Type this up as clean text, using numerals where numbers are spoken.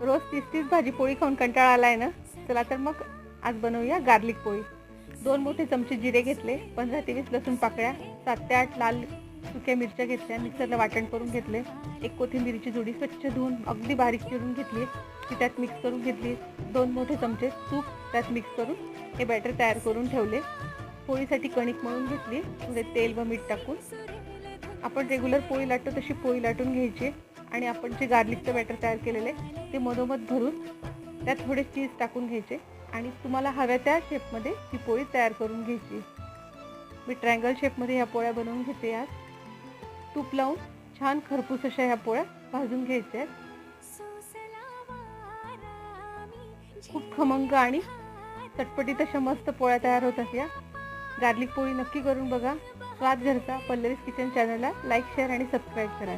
रोज 30-30 भाजी पोळी खाऊन कंटाळा आलाय ना, चला तर मग आज बनवूया गार्लिक पोळी। 2 मोठे चमचे जिरे घेतले, 15 ते 20 लसूण पाकळ्या, 7 ते 8 लाल सुक्या मिरच्या घेतल्या, मिक्सरला वाटण करून घेतले। एक कोथिंबीरची जुडी स्वच्छ धुवून अगदी बारीक चिरून घेतली, ती त्यात मिक्स करून घेतली। 2 मोठे चमचे तूप त्यात मिक्स करून हे बॅटर तयार करून ठेवले। पोळीसाठी कणिक मळून घेतली, थोडे तेल व मीठ टाकून आपण रेग्युलर पोळी लाटतो तशी पोळी लाटून घ्यायची आणि आपण जे गार्लिकचं बॅटर तयार केलेले ते मधोमध भरून त्यात थोडे चीज टाकून घ्यायचे आणि तुम्हाला हव्या त्या शेपमध्ये ती पोळी तयार करून घ्यायची। मी ट्रायंगल शेपमध्ये ह्या पोळ्या बनवून घेते। यात तूप लावून छान खरपूस अशा ह्या पोळ्या भाजून घ्यायच्या। खूप खमंग आणि चटपटीत अशा मस्त पोळ्या तयार होतात। या गार्लिक पोळी नक्की करून बघा। स्वाद घरचा पल्लवीज किचन चॅनलला लाईक, शेअर आणि सबस्क्राईब करा।